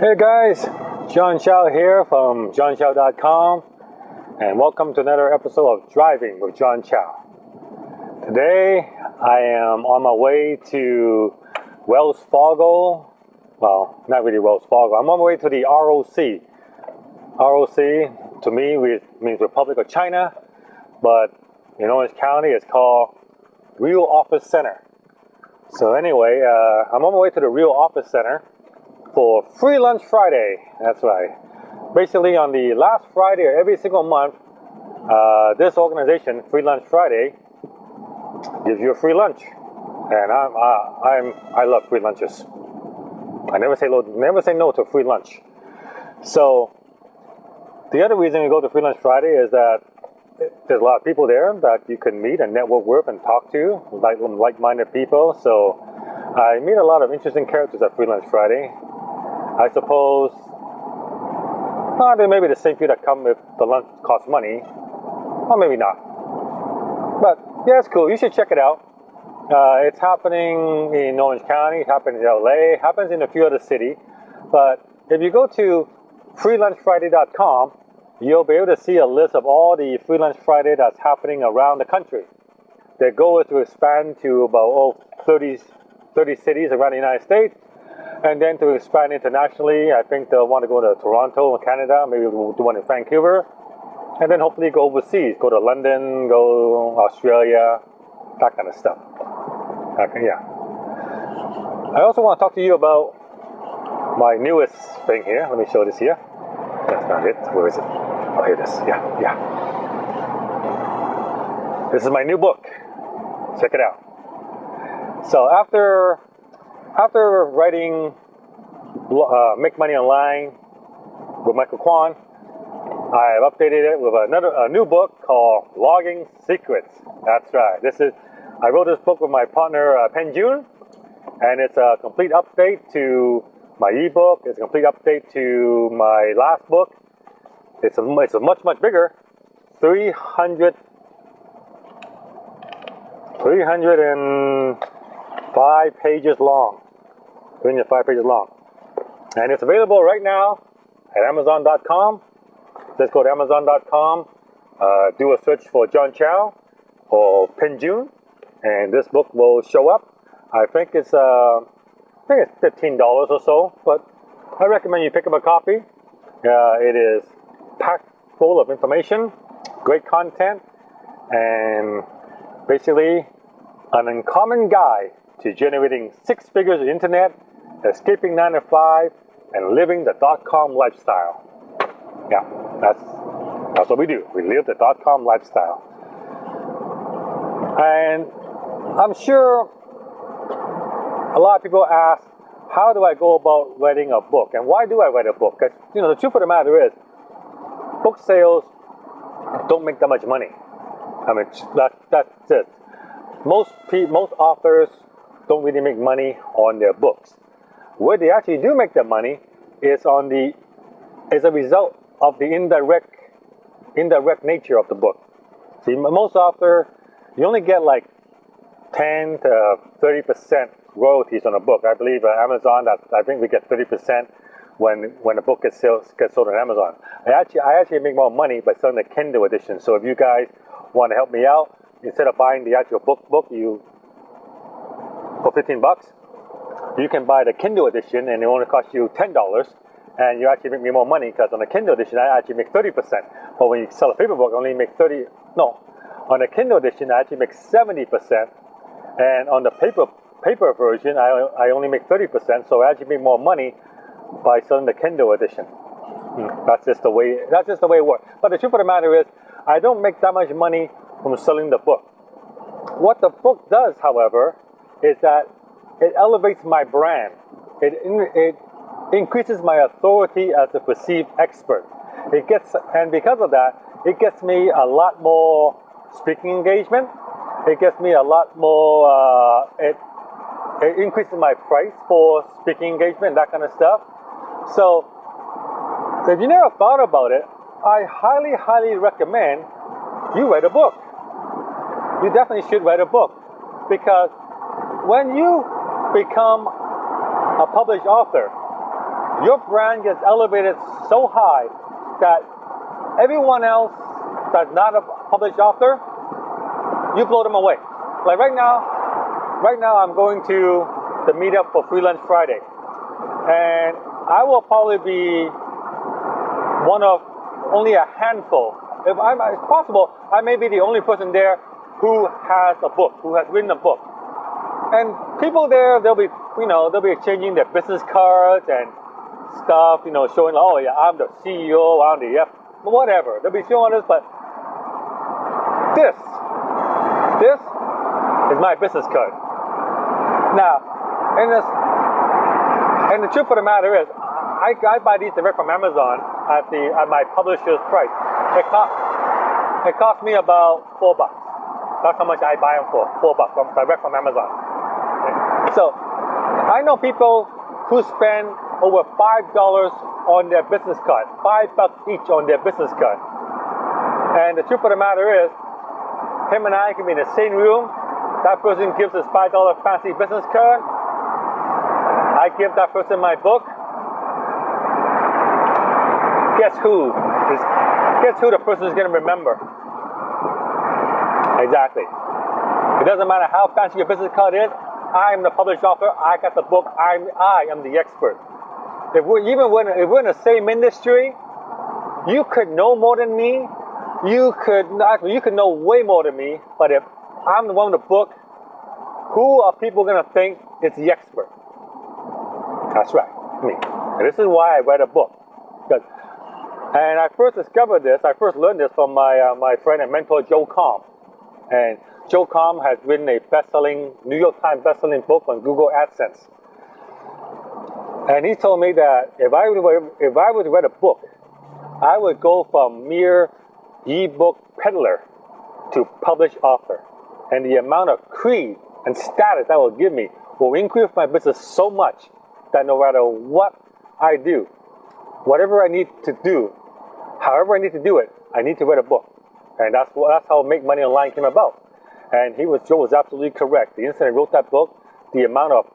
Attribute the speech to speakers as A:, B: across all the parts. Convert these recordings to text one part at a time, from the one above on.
A: Hey guys, Chow here from johnchow.com, and welcome to another episode of Driving with Chow. Today I am on my way to Wells Fargo. Well, not really Wells Fargo. I'm on my way to the ROC. ROC to me means Republic of China, but in Orange County it's called Real Office Center. So anyway, I'm on my way to the Real Office Center for Free Lunch Friday. That's right. Basically, on the last Friday of every single month, this organization, Free Lunch Friday, gives you a free lunch, and I love free lunches. I never say no to a free lunch. So the other reason you go to Free Lunch Friday is that there's a lot of people there that you can meet and network with and talk to, like-minded people. So I meet a lot of interesting characters at Free Lunch Friday. I suppose there may be the same people that come if the lunch costs money, or maybe not. But yeah, it's cool. You should check it out. It's happening in Orange County, it happens in LA, it happens in a few other cities. But if you go to freelunchfriday.com, you'll be able to see a list of all the Free Lunch Friday that's happening around the country. Their goal is to expand to about 30 cities around the United States, and then to expand internationally. I think they'll want to go to Toronto, Canada, maybe we'll do one in Vancouver, and then hopefully go overseas, go to London, go Australia, that kind of stuff. Okay, yeah. I also want to talk to you about my newest thing here. Let me show this here. That's not it. Where is it? Oh, here it is. Yeah. This is my new book. Check it out. So after writing Make Money Online with Michael Kwan, I have updated it with a new book called Logging Secrets. That's right. I wrote this book with my partner Pen June, and it's a complete update to my ebook. It's a complete update to my last book. It's a much bigger, 305 pages long. 305 pages long. And it's available right now at Amazon.com. Just go to Amazon.com, do a search for John Chow or Pen June, and this book will show up. I think it's $15 or so, but I recommend you pick up a copy. It is packed full of information, great content, and basically an uncommon guide to generating 6 figures on the internet, escaping 9 to 5, and living the .com lifestyle. Yeah, that's what we do. We live the .com lifestyle. And I'm sure a lot of people ask, how do I go about writing a book? And why do I write a book? Because, the truth of the matter is, book sales don't make that much money. I mean, that's it. Most authors don't really make money on their books. Where they actually do make their money is as a result of the indirect nature of the book. See, most authors, you only get like 10 to 30% royalties on a book. I believe Amazon, I think we get 30% when a book gets sold on Amazon. I actually make more money by selling the Kindle edition. So if you guys want to help me out, instead of buying the actual book for $15, you can buy the Kindle edition, and it only costs you $10, and you actually make me more money, because on the Kindle edition I actually make 30%. But when you sell a paper book, I only make on the Kindle edition I actually make 70%, and on the paper version I only make 30%. So I actually make more money by selling the Kindle edition. That's just the way it works. But the truth of the matter is, I don't make that much money from selling the book. What the book does, however, is that it elevates my brand. It increases my authority as a perceived expert. And because of that, it gets me a lot more speaking engagement. It gets me a lot more. It increases my price for speaking engagement, that kind of stuff. So, if you never thought about it, I highly recommend you write a book. You definitely should write a book, because when you become a published author, your brand gets elevated so high that everyone else that's not a published author, you blow them away. Like right now I'm going to the meetup for Freelance Friday, and I will probably be one of only a handful. If it's possible, I may be the only person there who has a book, who has written a book. And people there, they'll be exchanging their business cards and stuff, showing, oh yeah, I'm the CEO, I'm the whatever. They'll be showing this, but this is my business card. Now, and the truth of the matter is, I buy these direct from Amazon at my publisher's price. It cost me about $4. That's how much I buy them for, $4 direct from Amazon. So I know people who spend over $5 on their business card, $5 each on their business card. And the truth of the matter is, him and I can be in the same room. That person gives us $5 fancy business card. I give that person my book. Guess who the person is going to remember? Exactly. It doesn't matter how fancy your business card is. I'm the published author. I got the book. I am the expert. If we're in the same industry, you could know more than me. You could know way more than me. But if I'm the one with the book, who are people going to think is the expert? That's right, me. And this is why I read a book. And I first discovered this. I first learned this from my friend and mentor Chow. And Chow has written a New York Times best-selling book on Google AdSense. And he told me that if I were to write a book, I would go from mere e-book peddler to published author. And the amount of creed and status that will give me will increase my business so much that no matter what I do, whatever I need to do, however I need to do it, I need to write a book. And that's how Make Money Online came about. And Joe was absolutely correct. The instant I wrote that book, the amount of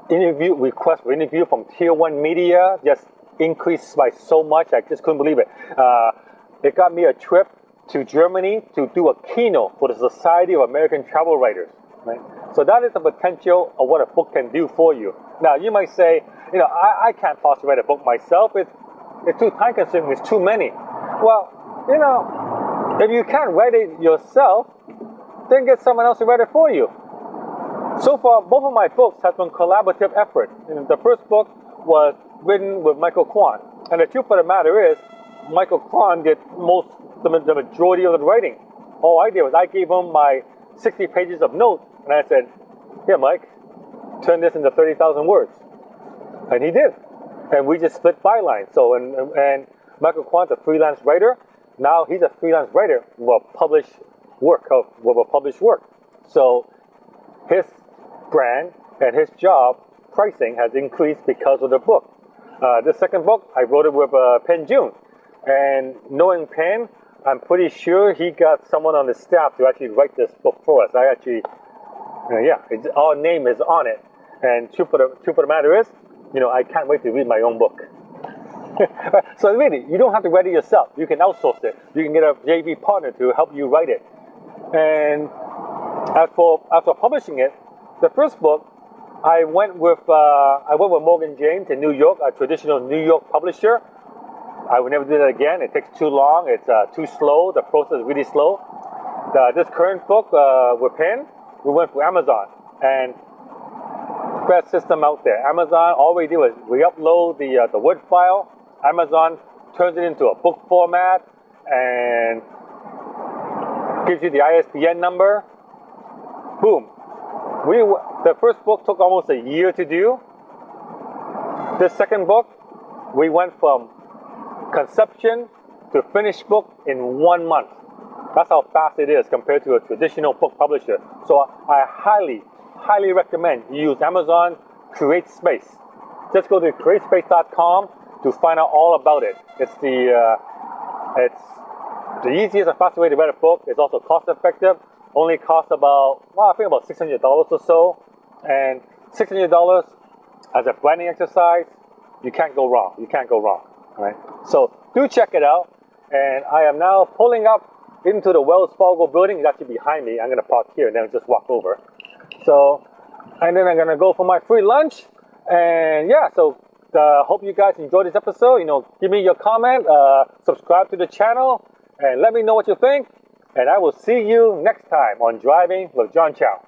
A: requests for interview from Tier 1 media just increased by so much, I just couldn't believe it. It got me a trip to Germany to do a keynote for the Society of American Travel Writers. Right? So that is the potential of what a book can do for you. Now, you might say, I can't possibly write a book myself. It's too time consuming. It's too many. Well, if you can't write it yourself, then get someone else to write it for you. So far, both of my books have been collaborative effort. The first book was written with Michael Kwan. And the truth of the matter is, Michael Kwan did the majority of the writing. All I did was I gave him my 60 pages of notes, and I said, here, Mike, turn this into 30,000 words. And he did. And we just split bylines. So, and Michael Kwan's a freelance writer. Now he's a freelance writer with published work. So his brand and his job pricing has increased because of the book. The second book, I wrote it with Penn June. And knowing Penn, I'm pretty sure he got someone on his staff to actually write this book for us. Our name is on it. And truth of the matter is, I can't wait to read my own book. So really, you don't have to write it yourself. You can outsource it. You can get a JV partner to help you write it. And as for publishing it, the first book, I went with Morgan James in New York, a traditional New York publisher. I would never do that again. It takes too long. It's too slow. The process is really slow. This current book with Penn, we went for Amazon. And best system out there. Amazon, all we do is we upload the Word file. Amazon turns it into a book format and gives you the ISBN number. Boom. The first book took almost a year to do. This second book, we went from conception to finished book in 1 month. That's how fast it is compared to a traditional book publisher. So I highly recommend you use Amazon CreateSpace. Just go to createspace.com to find out all about it. It's the easiest and fastest way to write a book. It's also cost effective. Only costs about $600 or so. And $600 as a branding exercise, You can't go wrong. You can't go wrong. All right. So do check it out. And I am now pulling up into the Wells Fargo building. It's actually behind me. I'm going to park here and then just walk over. So, and then I'm going to go for my free lunch. And yeah, so hope you guys enjoyed this episode. You know, give me your comment, subscribe to the channel, and let me know what you think. And I will see you next time on Driving with John Chow.